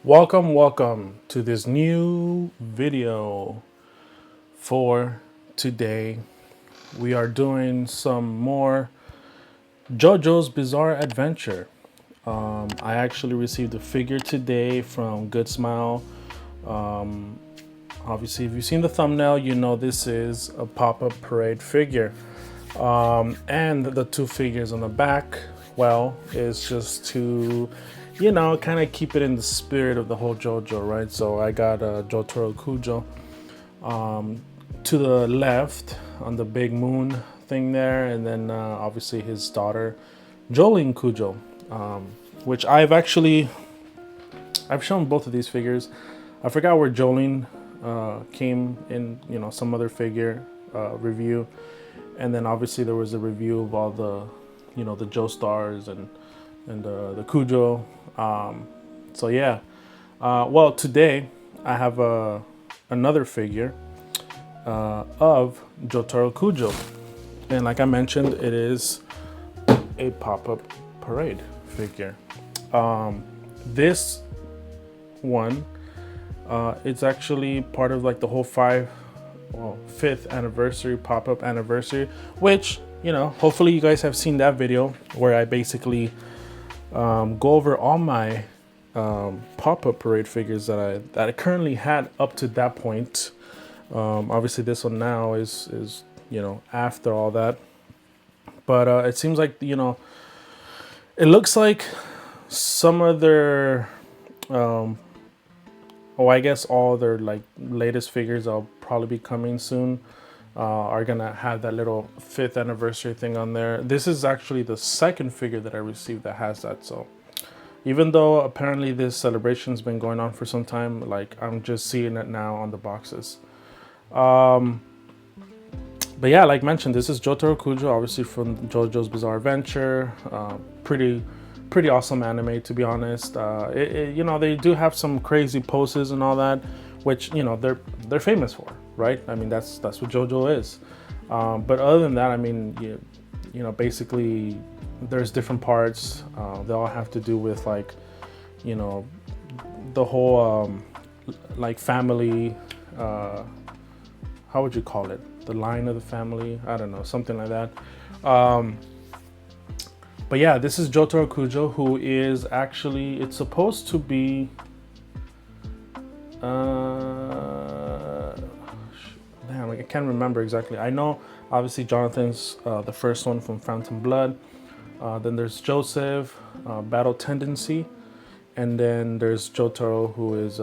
Welcome to this new video for today. We are doing some more JoJo's Bizarre Adventure. I actually received a figure today from Good Smile. Obviously, if you've seen the thumbnail, you know this is a pop-up parade figure. And the two figures on the back, well, is just to kind of keep it in the spirit of the whole JoJo, right? So I got Jotaro Kujo to the left on the big moon thing there, and then obviously his daughter, Jolene Kujo, which I've shown both of these figures. I forgot where Jolene came in, some other figure review, and then obviously there was a review of all the, the Joe stars and the Kujo. So yeah, well, today I have another figure of Jotaro Kujo, and like I mentioned, it is a pop-up parade figure. This one, it's actually part of like the whole fifth anniversary pop-up anniversary, which hopefully you guys have seen that video where I basically go over all my pop-up parade figures that I currently had up to that point. Obviously this one now is after all that, but it seems like it looks like some of their I guess all their like latest figures that'll probably be coming soon are gonna have that little 5th anniversary thing on there. This is actually the second figure that I received that has that. So even though apparently this celebration's been going on for some time, like I'm just seeing it now on the boxes. But yeah, like mentioned, this is Jotaro Kujo, obviously from JoJo's Bizarre Adventure. Pretty awesome anime, to be honest. They do have some crazy poses and all that, which they're famous for, right? I mean, that's what JoJo is. But other than that, I mean, basically there's different parts. They all have to do with like, the whole like family. How would you call it? The line of the family? I don't know, something like that. But yeah, this is Jotaro Kujo, who is actually, it's supposed to be, damn, I can't remember exactly. I know, obviously, Jonathan's the first one from Phantom Blood. Then there's Joseph, Battle Tendency. And then there's Jotaro, who is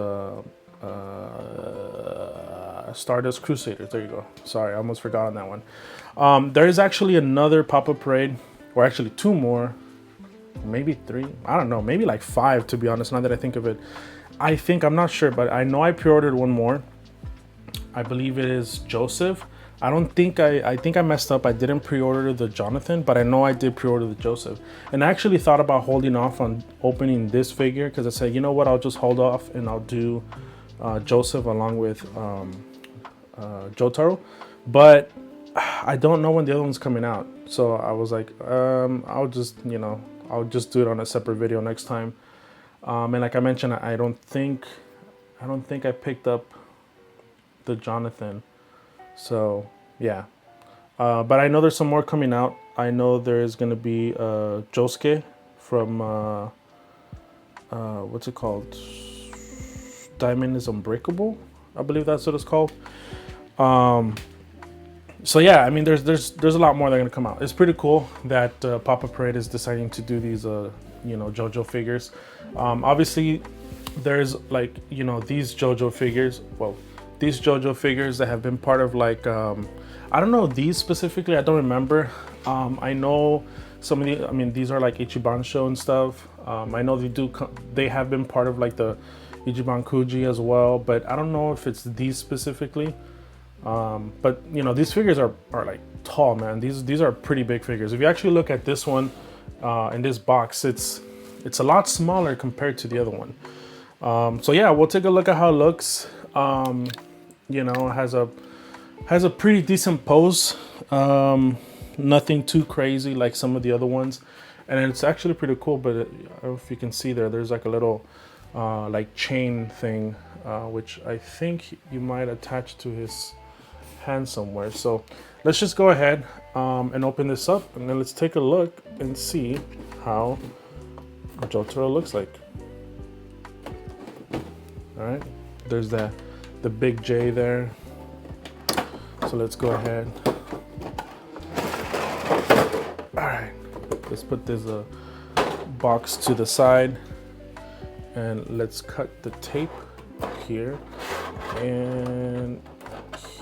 Stardust Crusaders. There you go. Sorry, I almost forgot on that one. There is actually another pop-up parade, or actually 2 more, maybe 3. I don't know, maybe like 5, to be honest, now that I think of it. I'm not sure, but I know I pre-ordered one more. I believe it is Joseph. I think I messed up. I didn't pre-order the Jonathan, but I know I did pre-order the Joseph. And I actually thought about holding off on opening this figure because I said, you know what, I'll just hold off and I'll do Joseph along with Jotaro. But I don't know when the other one's coming out. So I was like, I'll just do it on a separate video next time. And like I mentioned, I don't think I picked up the Jonathan. So yeah, but I know there's some more coming out. I know there is going to be Josuke from what's it called? Diamond is Unbreakable, I believe that's what it's called. So yeah, I mean, there's a lot more that are going to come out. It's pretty cool that Pop-Up Parade is deciding to do these JoJo figures. Obviously there's like these JoJo figures. Well, these JoJo figures that have been part of like I don't know these specifically, I don't remember. I know some of the, I mean, these are like Ichiban show and stuff. I know they have been part of like the Ichiban Kuji as well, but I don't know if it's these specifically. But these figures are like tall, man. These are pretty big figures. If you actually look at this one in this box, it's a lot smaller compared to the other one. So yeah, we'll take a look at how it looks. It has a pretty decent pose. Nothing too crazy like some of the other ones, and it's actually pretty cool. But I don't know if you can see there's like a little like chain thing, which I think you might attach to his hand somewhere. So let's just go ahead and open this up, and then let's take a look and see how Jotaro looks like. All right, there's the big J there. So let's go ahead. All right, let's put this box to the side, and let's cut the tape here and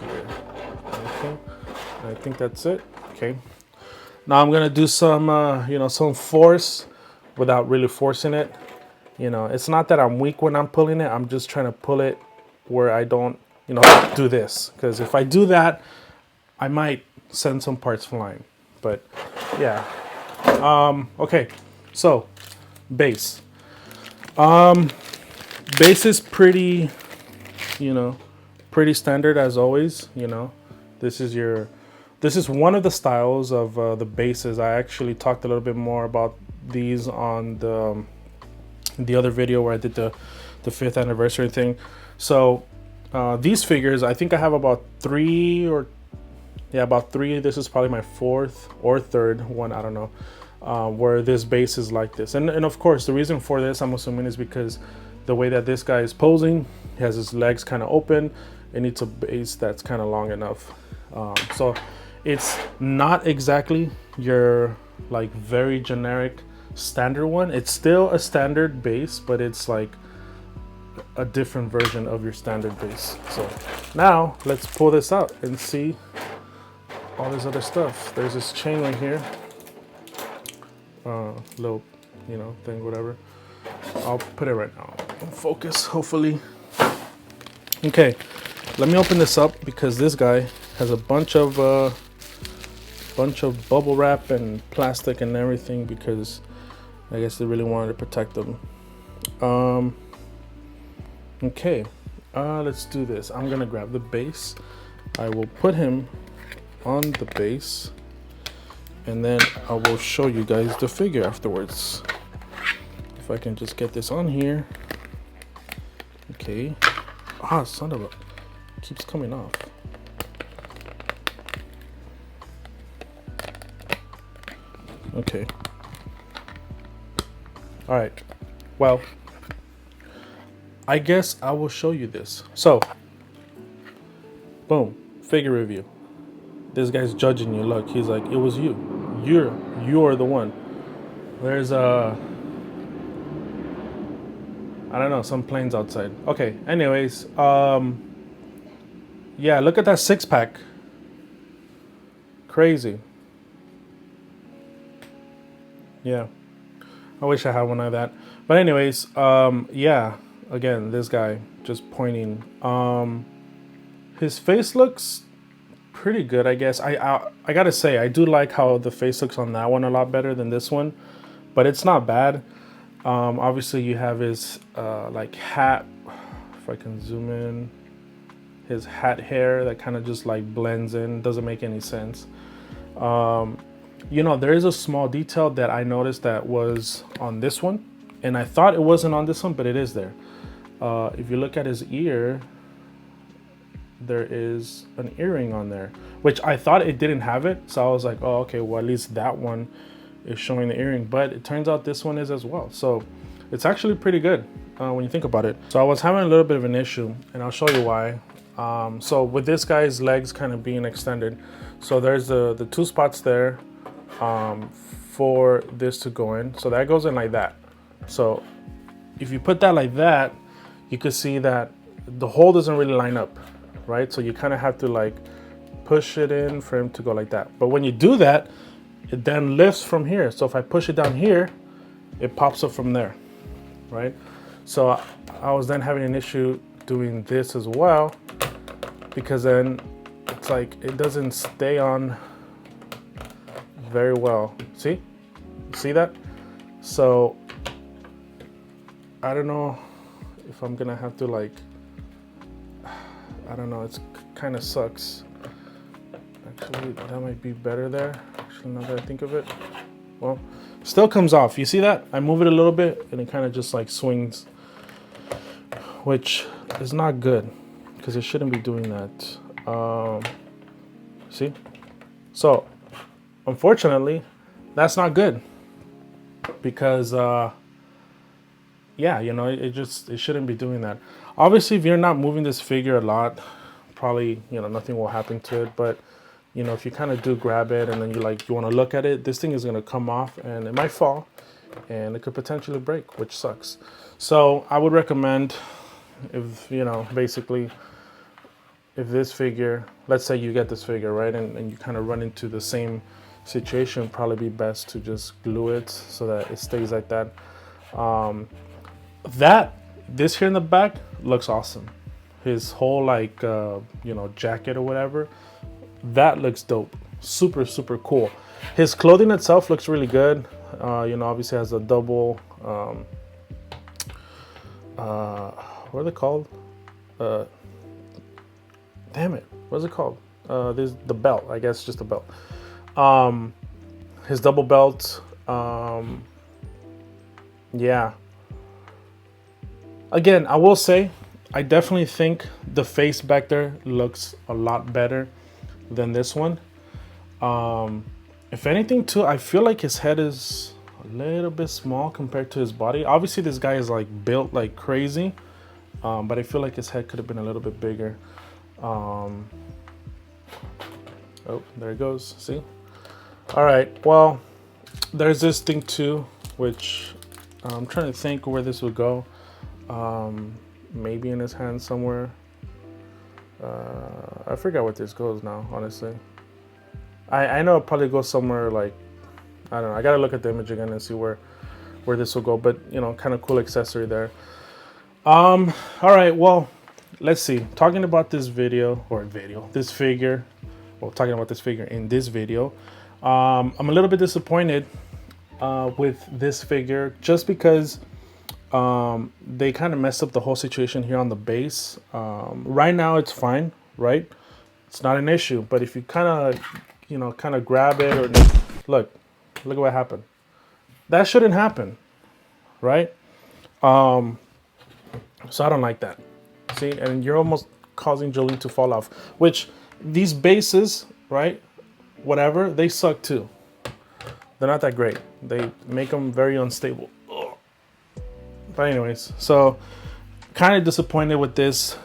here. Okay, I think that's it. Okay, now I'm gonna do some some force without really forcing it. It's not that I'm weak when I'm pulling it. I'm just trying to pull it where I don't do this, because if I do that, I might send some parts flying. But yeah, okay, so base base is pretty pretty standard as always. This is one of the styles of the bases. I actually talked a little bit more about these on the other video where I did the 5th anniversary thing. So these figures, I think I have about three. This is probably my 4th or 3rd one, I don't know, where this base is like this. And of course, the reason for this, I'm assuming, is because the way that this guy is posing, he has his legs kind of open. It needs a base that's kind of long enough. So it's not exactly your like very generic standard one. It's still a standard base, but it's like a different version of your standard base. So now let's pull this out and see all this other stuff. There's this chain right here, little thing, whatever. I'll put it right now in focus, hopefully. Okay, let me open this up, because this guy has a bunch of bubble wrap and plastic and everything, because I guess they really wanted to protect them. Okay, let's do this. I'm gonna grab the base. I will put him on the base, and then I will show you guys the figure afterwards. If I can just get this on here. Okay. Son of a, it keeps coming off. Okay. All right. Well, I guess I will show you this. So, boom, figure review. This guy's judging you. Look, he's like, it was you. You're the one. There's I don't know, some planes outside. Okay, anyways, yeah, look at that 6-pack. Crazy. Yeah, I wish I had one of that. But anyways, yeah, again, this guy just pointing. His face looks pretty good, I guess. I gotta say, I do like how the face looks on that one a lot better than this one, but it's not bad. Obviously you have his like hat, if I can zoom in, his hat hair that kind of just like blends in, doesn't make any sense. There is a small detail that I noticed that was on this one, and I thought it wasn't on this one, but it is there. If you look at his ear, there is an earring on there, which I thought it didn't have it. So I was like, oh, okay, well, at least that one is showing the earring, but it turns out this one is as well. So it's actually pretty good when you think about it. So I was having a little bit of an issue, and I'll show you why. So with this guy's legs kind of being extended, so there's the 2 spots there for this to go in. So that goes in like that. So if you put that like that, you could see that the hole doesn't really line up, right? So you kind of have to like push it in for him to go like that. But when you do that, it then lifts from here. So if I push it down here, it pops up from there, right? So I was then having an issue doing this as well, because then it's like it doesn't stay on very well. See that? So I don't know if I'm gonna have to like, I don't know, it's kind of sucks. Actually, that might be better there. Actually, now that I think of it, well, still comes off. You see that? I move it a little bit and it kind of just like swings which is not good because it shouldn't be doing that. See? So, unfortunately, that's not good because, yeah, you know, it shouldn't be doing that. Obviously, if you're not moving this figure a lot, probably, you know, nothing will happen to it. But, you know, if you kind of do grab it and then you want to look at it, this thing is going to come off and it might fall and it could potentially break, which sucks. So I would recommend, if, you know, basically, if this figure, let's say you get this figure, right, and you kind of run into the same situation, probably be best to just glue it so that it stays like that. This here in the back looks awesome. His whole like you know, jacket or whatever, that looks dope. Super, super cool. His clothing itself looks really good. You know, obviously has a double what are they called? Damn it, what's it called? There's the belt, I guess, just a belt. His double belt. Yeah. Again, I will say, I definitely think the face back there looks a lot better than this one. If anything, too, I feel like his head is a little bit small compared to his body. Obviously, this guy is like built like crazy, but I feel like his head could have been a little bit bigger. Oh, there it goes. See? All right. Well, there's this thing too, which I'm trying to think where this would go. Maybe in his hand somewhere. I forgot where this goes now, honestly. I know it probably goes somewhere like, I don't know. I gotta look at the image again and see where this will go. But, you know, kind of cool accessory there. All right. Well, let's see. Talking about this this figure. Well, talking about this figure in this video. I'm a little bit disappointed with this figure just because they kind of messed up the whole situation here on the base. Right now it's fine, right? It's not an issue. But if you kind of grab it or look at what happened. That shouldn't happen, right? So I don't like that. See, and you're almost causing Jolene to fall off, which these bases, right? Whatever, they suck too. They're not that great. They make them very unstable. Ugh. But anyways, so kind of disappointed with this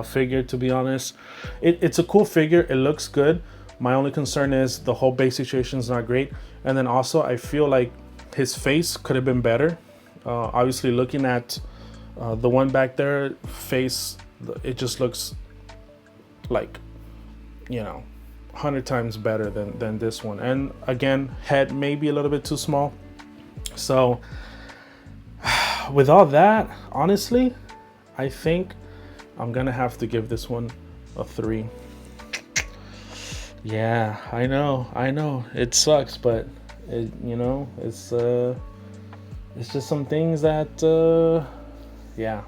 figure, to be honest. It's a cool figure. It looks good. My only concern is the whole base situation is not great. And then also I feel like his face could have been better. Obviously looking at the one back there, face, it just looks like, you know, 100 times better than this one. And again, head maybe a little bit too small. So with all that, honestly, I think I'm gonna have to give this one a 3. Yeah, I know it sucks, but you know, it's just some things that yeah,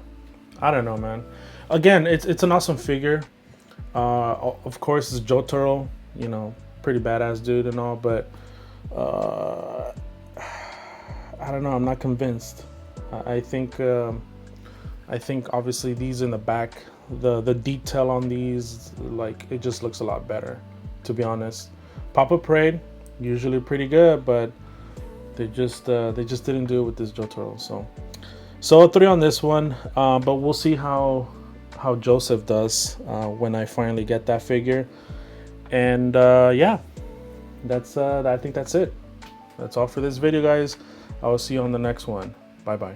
I don't know, man. Again, it's an awesome figure. Of course, it's Jotaro, you know, pretty badass dude and all, but I don't know. I'm not convinced. I think obviously these in the back, the detail on these, like, it just looks a lot better, to be honest. Pop-Up Parade, usually pretty good, but they just didn't do it with this Jotaro. So a 3 on this one, but we'll see how Joseph does when I finally get that figure. And yeah, I think that's it. That's all for this video, guys. I will see you on the next one. Bye bye.